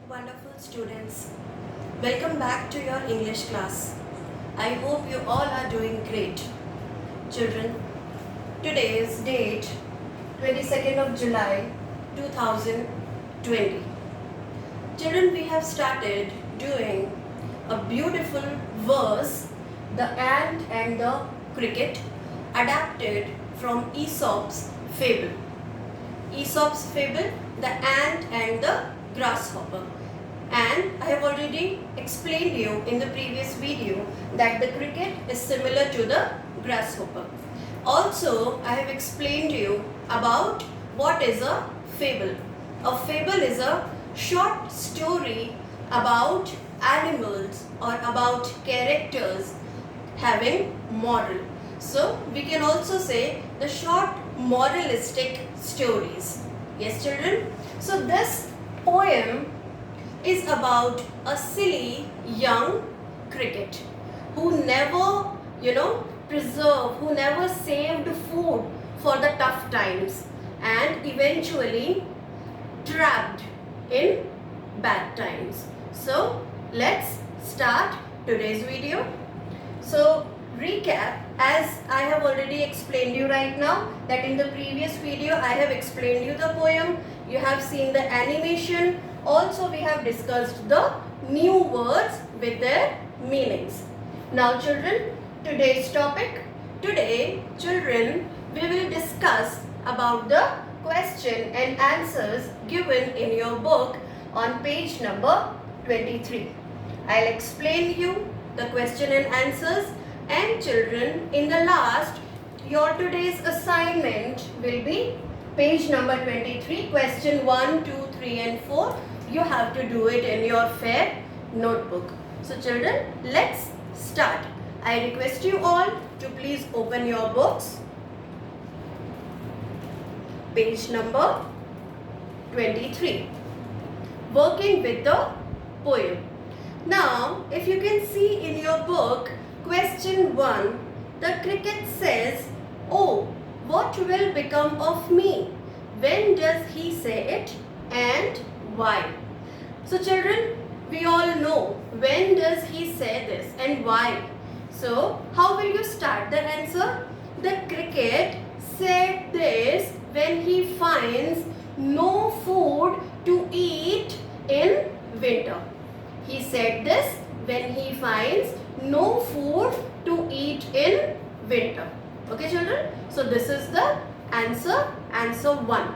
wonderful students. Welcome back to your English class. I hope you all are doing great. Children, today is date 22nd of July 2020. Children, we have started doing a beautiful verse, The Ant and the Cricket, adapted from Aesop's fable. Aesop's fable, The Ant and the Grasshopper. And I have already explained you in the previous video that the cricket is similar to the grasshopper. Also, I have explained you about what is a fable. A fable is a short story about animals or about characters having moral. So, we can also say the short moralistic stories. Yes, children? So, this poem is about a silly young cricket who never, who never saved food for the tough times and eventually trapped in bad times. So, let's start today's video. So, recap, as I have already explained you right now, that in the previous video I have explained you the poem, you have seen the animation, also we have discussed the new words with their meanings. Now children, today's topic, today children, we will discuss about the question and answers given in your book on page number 23. I'll explain you the question and answers, and children, in the last, your today's assignment will be page number 23, question 1, 2, 3 and 4. You have to do it in your fair notebook. So children, let's start. I request you all to please open your books. Page number 23. Working with the poem. Now, if you can see in your book, question 1, the cricket says, "Oh, what will become of me? When does he say it and why?" So children, we all know when does he say this and why. So how will you start the answer? The cricket said this when he finds no food to eat in winter. He said this when he finds no food to eat in winter. Okay children? So this is the answer 1.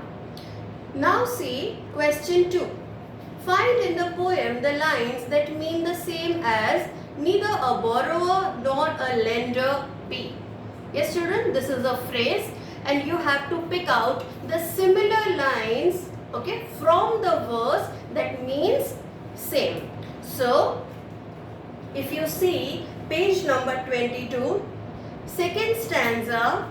Now see question 2. Find in the poem the lines that mean the same as neither a borrower nor a lender be. Yes children, this is a phrase and you have to pick out the similar lines, okay, from the verse that means same. So, if you see page number 22, second stanza,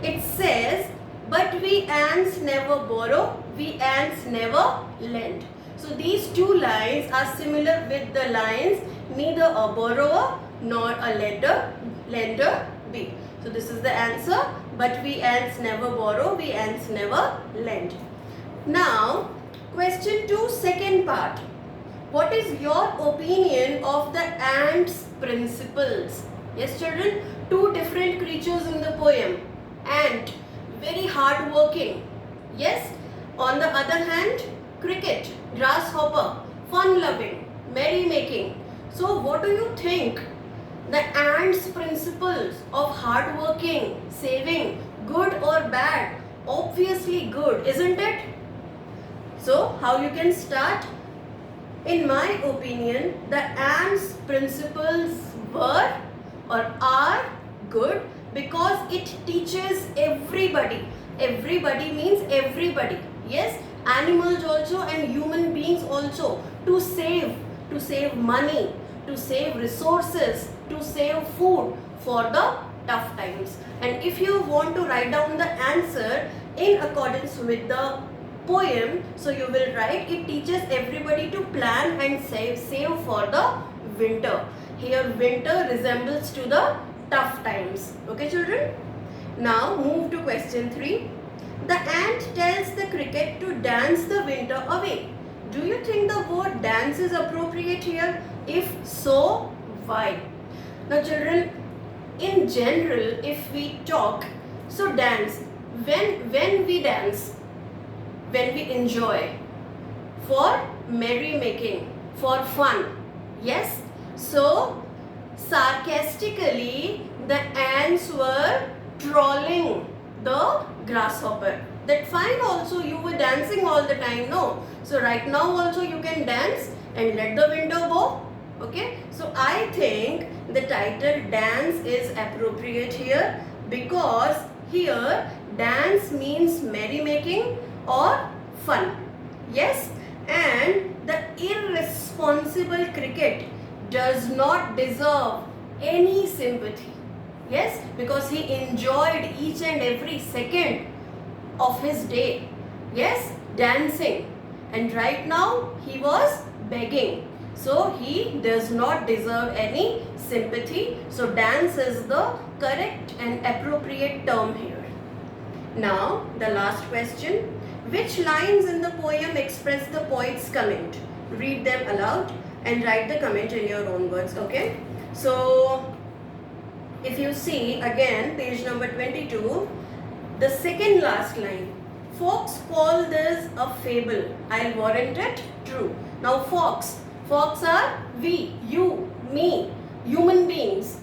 it says, "But we ants never borrow, we ants never lend." So these two lines are similar with the lines neither a borrower nor a lender be. So this is the answer, but we ants never borrow, we ants never lend. Now, question 2, second part. What is your opinion of the ant's principles? Yes children, two different creatures in the poem. Ant, very hard working. Yes. On the other hand, cricket, grasshopper, fun loving, merry making. So what do you think? The ant's principles of hard working, saving, good or bad? Obviously good, isn't it? So how you can start? In my opinion, the ant's principles were or are good because it teaches everybody. Everybody means everybody. Yes, animals also and human beings also to save money, to save resources, to save food for the tough times. And if you want to write down the answer in accordance with the poem, so you will write, it teaches everybody to plan and save for the winter. Here winter resembles to the tough times. Okay children? Now move to question 3. The ant tells the cricket to dance the winter away. Do you think the word dance is appropriate here? If so, why? Now children, in general, if we talk, so dance, when we dance, when we enjoy, for merrymaking, for fun, yes? So sarcastically, the ants were trolling the grasshopper. That fine also, you were dancing all the time, no? So right now also you can dance and let the window go. Okay, so I think the title dance is appropriate here, because here dance means merrymaking or fun. Yes, and the irresponsible cricket does not deserve any sympathy. Yes, because he enjoyed each and every second of his day. Yes, dancing, and right now he was begging. So he does not deserve any sympathy. So dance is the correct and appropriate term here. Now the last question. Which lines in the poem express the poet's comment? Read them aloud and write the comment in your own words. Okay. So if you see again page number 22, the second last line. Folks call this a fable. I'll warrant it true. Now folks are we, you, me, human beings.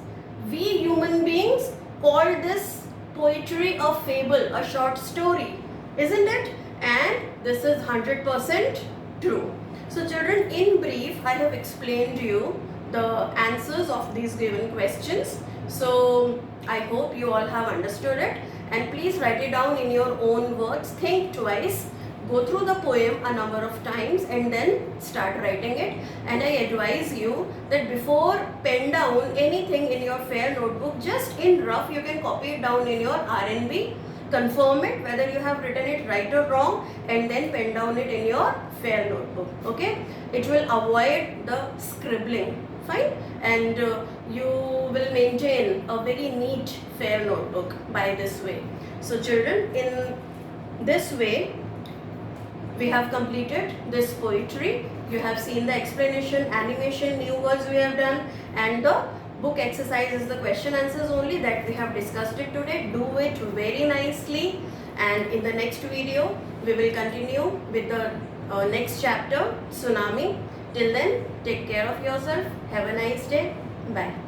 We human beings call this poetry a fable, a short story, isn't it? And this is 100% true. So children, in brief, I have explained to you the answers of these given questions. So I hope you all have understood it, and please write it down in your own words. Think twice. Go through the poem a number of times and then start writing it. And I advise you that before pen down anything in your fair notebook, just in rough you can copy it down in your RNB, confirm it whether you have written it right or wrong, and then pen down it in your fair notebook. Okay, it will avoid the scribbling, fine, and you will maintain a very neat fair notebook by this way. So children, in this way we have completed this poetry. You have seen the explanation, animation, new words we have done, and the book exercise is the question answers only that we have discussed it today. Do it very nicely, and in the next video we will continue with the next chapter, Tsunami. Till then, take care of yourself. Have a nice day. Bye.